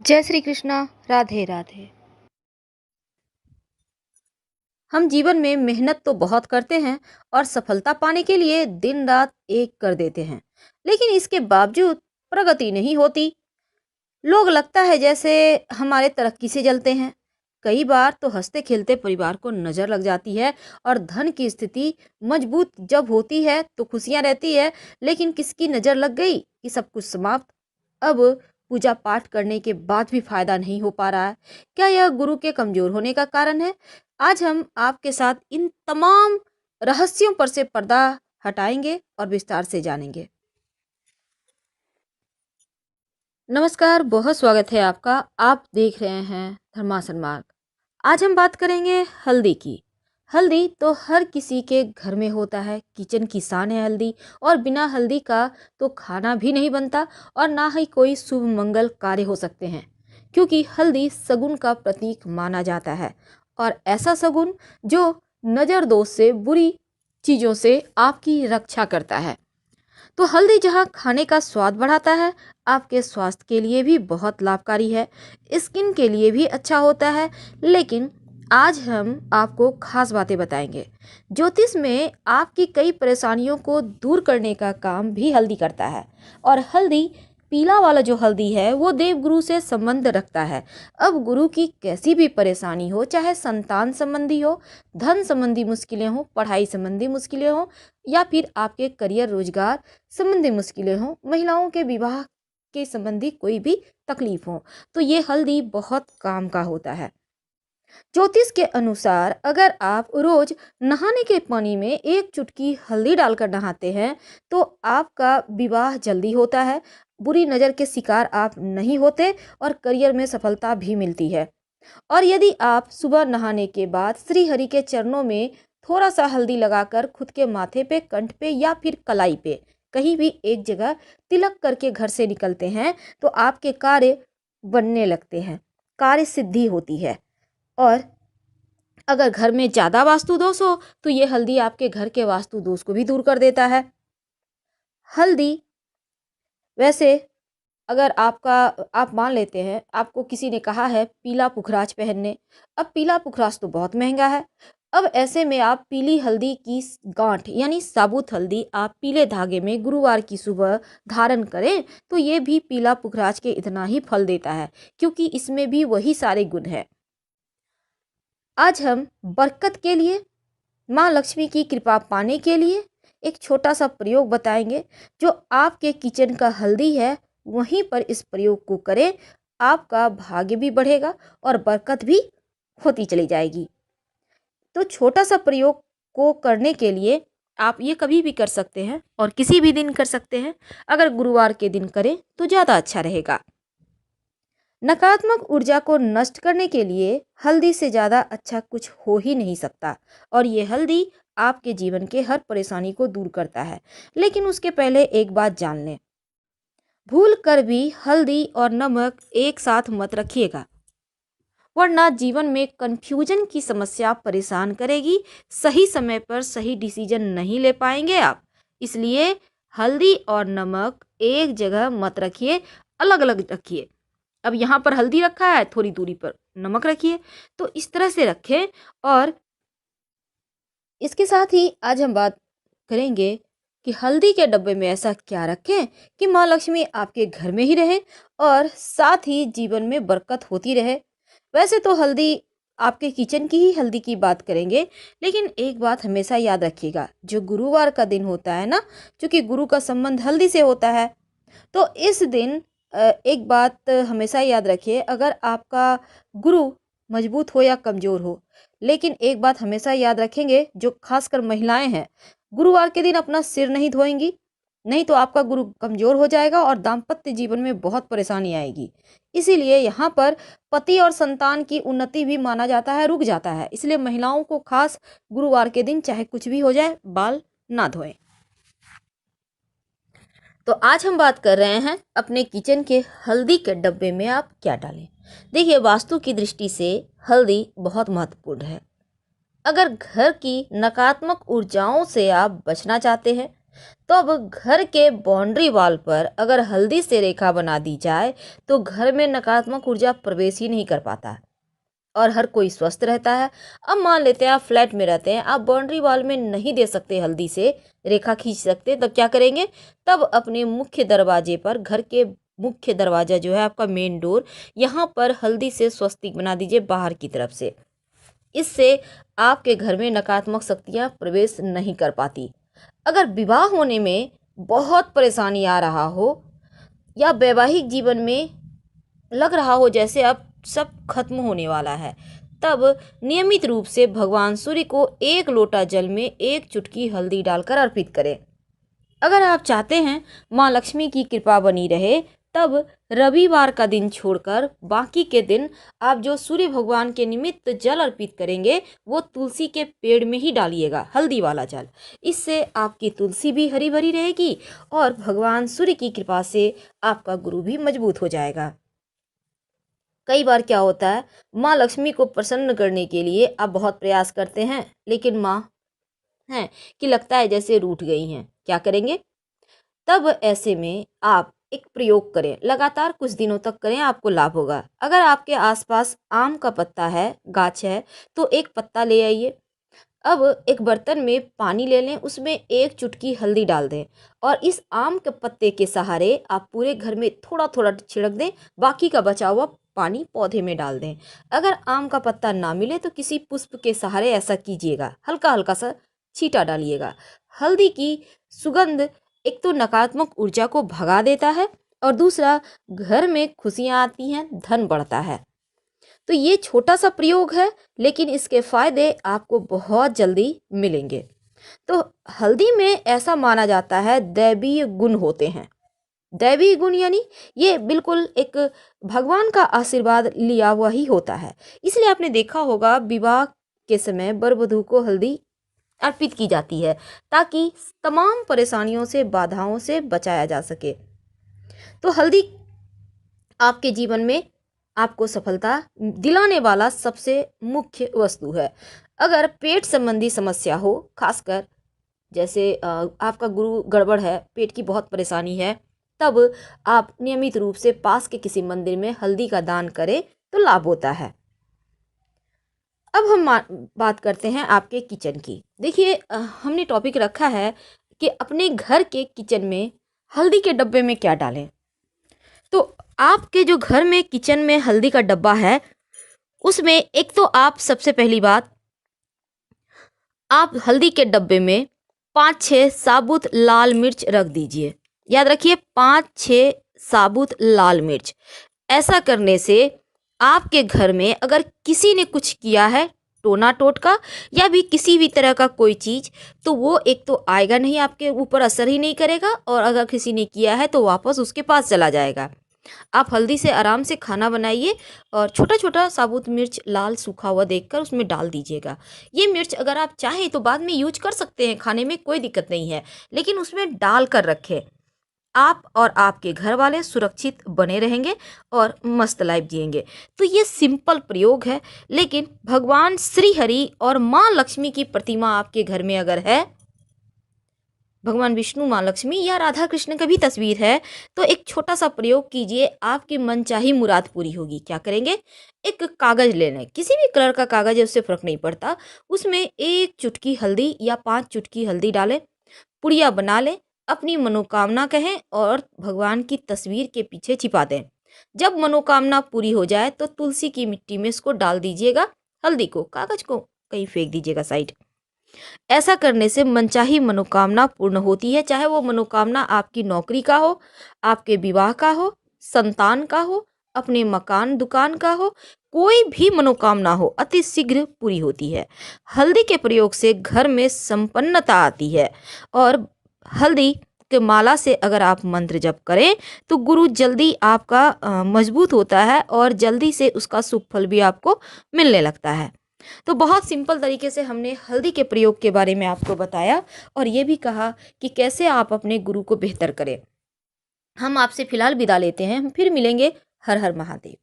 जय श्री कृष्णा। राधे राधे। हम जीवन में मेहनत तो बहुत करते हैं और सफलता पाने के लिए दिन रात एक कर देते हैं, लेकिन इसके बावजूद प्रगति नहीं होती। लोग लगता है जैसे हमारे तरक्की से जलते हैं। कई बार तो हंसते खेलते परिवार को नजर लग जाती है और धन की स्थिति मजबूत जब होती है तो खुशियां रहती है, लेकिन किसकी नजर लग गई कि सब कुछ समाप्त। अब पूजा पाठ करने के बाद भी फायदा नहीं हो पा रहा है। क्या यह गुरु के कमजोर होने का कारण है? आज हम आपके साथ इन तमाम रहस्यों पर से पर्दा हटाएंगे और विस्तार से जानेंगे। नमस्कार, बहुत स्वागत है आपका। आप देख रहे हैं धर्मासन मार्ग। आज हम बात करेंगे हल्दी की। हल्दी तो हर किसी के घर में होता है, किचन की शान है हल्दी। और बिना हल्दी का तो खाना भी नहीं बनता और ना ही कोई शुभ मंगल कार्य हो सकते हैं, क्योंकि हल्दी सगुन का प्रतीक माना जाता है। और ऐसा सगुन जो नजर दोष से, बुरी चीजों से आपकी रक्षा करता है। तो हल्दी जहाँ खाने का स्वाद बढ़ाता है, आपके स्वास्थ्य के लिए भी बहुत लाभकारी है, स्किन के लिए भी अच्छा होता है। लेकिन आज हम आपको खास बातें बताएंगे। ज्योतिष में आपकी कई परेशानियों को दूर करने का काम भी हल्दी करता है। और हल्दी, पीला वाला जो हल्दी है, वो देवगुरु से संबंध रखता है। अब गुरु की कैसी भी परेशानी हो, चाहे संतान संबंधी हो, धन संबंधी मुश्किलें हो, पढ़ाई संबंधी मुश्किलें हो, या फिर आपके करियर रोजगार संबंधी मुश्किलें हों, महिलाओं के विवाह के संबंधी कोई भी तकलीफ हो, तो ये हल्दी बहुत काम का होता है। ज्योतिष के अनुसार अगर आप रोज नहाने के पानी में एक चुटकी हल्दी डालकर नहाते हैं तो आपका विवाह जल्दी होता है, बुरी नजर के शिकार आप नहीं होते और करियर में सफलता भी मिलती है। और यदि आप सुबह नहाने के बाद श्री हरि के चरणों में थोड़ा सा हल्दी लगाकर खुद के माथे पे, कंठ पे या फिर कलाई पे कहीं भी एक जगह तिलक करके घर से निकलते हैं तो आपके कार्य बनने लगते हैं, कार्य सिद्धि होती है। और अगर घर में ज्यादा वास्तु दोष हो तो ये हल्दी आपके घर के वास्तु दोष को भी दूर कर देता है। हल्दी, वैसे अगर आप मान लेते हैं आपको किसी ने कहा है पीला पुखराज पहनने। अब पीला पुखराज तो बहुत महंगा है। अब ऐसे में आप पीली हल्दी की गांठ यानी साबुत हल्दी आप पीले धागे में गुरुवार की सुबह धारण करें तो ये भी पीला पुखराज के इतना ही फल देता है, क्योंकि इसमें भी वही सारे गुण हैं। आज हम बरकत के लिए, माँ लक्ष्मी की कृपा पाने के लिए एक छोटा सा प्रयोग बताएंगे। जो आपके किचन का हल्दी है वहीं पर इस प्रयोग को करें, आपका भाग्य भी बढ़ेगा और बरकत भी होती चली जाएगी। तो छोटा सा प्रयोग को करने के लिए आप ये कभी भी कर सकते हैं और किसी भी दिन कर सकते हैं। अगर गुरुवार के दिन करें तो ज़्यादा अच्छा रहेगा। नकारात्मक ऊर्जा को नष्ट करने के लिए हल्दी से ज़्यादा अच्छा कुछ हो ही नहीं सकता। और ये हल्दी आपके जीवन के हर परेशानी को दूर करता है। लेकिन उसके पहले एक बात जान लें, भूल कर भी हल्दी और नमक एक साथ मत रखिएगा, वरना जीवन में कंफ्यूजन की समस्या परेशान करेगी। सही समय पर सही डिसीजन नहीं ले पाएंगे आप। इसलिए हल्दी और नमक एक जगह मत रखिए, अलग अलग रखिए। अब यहाँ पर हल्दी रखा है, थोड़ी दूरी पर नमक रखिए, तो इस तरह से रखें। और इसके साथ ही आज हम बात करेंगे कि हल्दी के डब्बे में ऐसा क्या रखें कि माँ लक्ष्मी आपके घर में ही रहे और साथ ही जीवन में बरकत होती रहे। वैसे तो हल्दी, आपके किचन की ही हल्दी की बात करेंगे, लेकिन एक बात हमेशा याद रखिएगा, जो गुरुवार का दिन होता है ना, क्योंकि गुरु का संबंध हल्दी से होता है, तो इस दिन एक बात हमेशा याद रखिए, अगर आपका गुरु मजबूत हो या कमजोर हो, लेकिन एक बात हमेशा याद रखेंगे, जो खासकर महिलाएं हैं, गुरुवार के दिन अपना सिर नहीं धोएंगी, नहीं तो आपका गुरु कमजोर हो जाएगा और दाम्पत्य जीवन में बहुत परेशानी आएगी। इसीलिए यहाँ पर पति और संतान की उन्नति भी माना जाता है, रुक जाता है। इसलिए महिलाओं को खास गुरुवार के दिन चाहे कुछ भी हो जाए, बाल ना धोएं। तो आज हम बात कर रहे हैं अपने किचन के हल्दी के डब्बे में आप क्या डालें। देखिए, वास्तु की दृष्टि से हल्दी बहुत महत्वपूर्ण है। अगर घर की नकारात्मक ऊर्जाओं से आप बचना चाहते हैं तो अब घर के बाउंड्री वॉल पर अगर हल्दी से रेखा बना दी जाए तो घर में नकारात्मक ऊर्जा प्रवेश ही नहीं कर पाता और हर कोई स्वस्थ रहता है। अब मान लेते हैं आप फ्लैट में रहते हैं, आप बाउंड्री वॉल में नहीं दे सकते हल्दी से रेखा खींच सकते, तब क्या करेंगे? तब अपने मुख्य दरवाजे पर, घर के मुख्य दरवाजा जो है आपका मेन डोर, यहाँ पर हल्दी से स्वस्तिक बना दीजिए बाहर की तरफ से। इससे आपके घर में नकारात्मक शक्तियाँ प्रवेश नहीं कर पाती। अगर विवाह होने में बहुत परेशानी आ रहा हो या वैवाहिक जीवन में लग रहा हो जैसे अब सब खत्म होने वाला है, तब नियमित रूप से भगवान सूर्य को एक लोटा जल में एक चुटकी हल्दी डालकर अर्पित करें। अगर आप चाहते हैं माँ लक्ष्मी की कृपा बनी रहे, तब रविवार का दिन छोड़कर बाकी के दिन आप जो सूर्य भगवान के निमित्त जल अर्पित करेंगे वो तुलसी के पेड़ में ही डालिएगा, हल्दी वाला जल। इससे आपकी तुलसी भी हरी भरी रहेगी और भगवान सूर्य की कृपा से आपका गुरु भी मजबूत हो जाएगा। कई बार क्या होता है, माँ लक्ष्मी को प्रसन्न करने के लिए आप बहुत प्रयास करते हैं, लेकिन माँ है कि लगता है जैसे रूठ गई हैं। क्या करेंगे? तब ऐसे में आप एक प्रयोग करें, लगातार कुछ दिनों तक करें, आपको लाभ होगा। अगर आपके आसपास आम का पत्ता है, गाछ है, तो एक पत्ता ले आइए। अब एक बर्तन में पानी ले लें, उसमें एक चुटकी हल्दी डाल दें और इस आम के पत्ते के सहारे आप पूरे घर में थोड़ा थोड़ा छिड़क दें, बाकी का बचा हुआ पानी पौधे में डाल दें। अगर आम का पत्ता ना मिले तो किसी पुष्प के सहारे ऐसा कीजिएगा, हल्का हल्का सा छींटा डालिएगा। हल्दी की सुगंध एक तो नकारात्मक ऊर्जा को भगा देता है और दूसरा घर में खुशियाँ आती हैं, धन बढ़ता है। तो ये छोटा सा प्रयोग है, लेकिन इसके फायदे आपको बहुत जल्दी मिलेंगे। तो हल्दी में ऐसा माना जाता है दैवीय गुण होते हैं। दैवीय गुण यानी ये बिल्कुल एक भगवान का आशीर्वाद लिया हुआ ही होता है। इसलिए आपने देखा होगा विवाह के समय वर वधू को हल्दी अर्पित की जाती है ताकि तमाम परेशानियों से, बाधाओं से बचाया जा सके। तो हल्दी आपके जीवन में आपको सफलता दिलाने वाला सबसे मुख्य वस्तु है। अगर पेट संबंधी समस्या हो, खासकर जैसे आपका गुरु गड़बड़ है, पेट की बहुत परेशानी है, तब आप नियमित रूप से पास के किसी मंदिर में हल्दी का दान करें तो लाभ होता है। अब हम बात करते हैं आपके किचन की। देखिए हमने टॉपिक रखा है कि अपने घर के किचन में हल्दी के डब्बे में क्या डालें। तो आपके जो घर में किचन में हल्दी का डब्बा है, उसमें एक तो आप सबसे पहली बात, आप हल्दी के डब्बे में 5-6 साबुत लाल मिर्च रख दीजिए। याद रखिए 5-6 साबुत लाल मिर्च। ऐसा करने से आपके घर में अगर किसी ने कुछ किया है, टोना टोटका या भी किसी भी तरह का कोई चीज़, तो वो एक तो आएगा नहीं, आपके ऊपर असर ही नहीं करेगा, और अगर किसी ने किया है तो वापस उसके पास चला जाएगा। आप हल्दी से आराम से खाना बनाइए और छोटा छोटा साबुत मिर्च लाल सूखा हुआ देखकर उसमें डाल दीजिएगा। ये मिर्च अगर आप चाहें तो बाद में यूज कर सकते हैं, खाने में कोई दिक्कत नहीं है, लेकिन उसमें डाल कर रखें। आप और आपके घर वाले सुरक्षित बने रहेंगे और मस्त लाइफ जिएंगे। तो ये सिंपल प्रयोग है, लेकिन भगवान श्री हरि और माँ लक्ष्मी की प्रतिमा आपके घर में अगर है, भगवान विष्णु, माँ लक्ष्मी या राधा कृष्ण का भी तस्वीर है, तो एक छोटा सा प्रयोग कीजिए, आपकी मनचाही मुराद पूरी होगी। क्या करेंगे? एक कागज ले लें, किसी भी कलर का कागज है, उससे फर्क नहीं पड़ता, उसमें एक चुटकी हल्दी या 5 चुटकी हल्दी डालें, पुड़िया बना लें, अपनी मनोकामना कहें और भगवान की तस्वीर के पीछे छिपा दें। जब मनोकामना पूरी हो जाए तो तुलसी की मिट्टी में इसको डाल दीजिएगा, हल्दी को, कागज को कहीं फेंक दीजिएगा साइड। ऐसा करने से मनचाही मनोकामना पूर्ण होती है, चाहे वो मनोकामना आपकी नौकरी का हो, आपके विवाह का हो, संतान का हो, अपने मकान दुकान का हो, कोई भी मनोकामना हो, अति शीघ्र पूरी होती है। हल्दी के प्रयोग से घर में संपन्नता आती है और हल्दी के माला से अगर आप मंत्र जप करें तो गुरु जल्दी आपका मजबूत होता है और जल्दी से उसका शुभ फल भी आपको मिलने लगता है। तो बहुत सिंपल तरीके से हमने हल्दी के प्रयोग के बारे में आपको बताया और ये भी कहा कि कैसे आप अपने गुरु को बेहतर करें। हम आपसे फिलहाल विदा लेते हैं, हम फिर मिलेंगे। हर हर महादेव।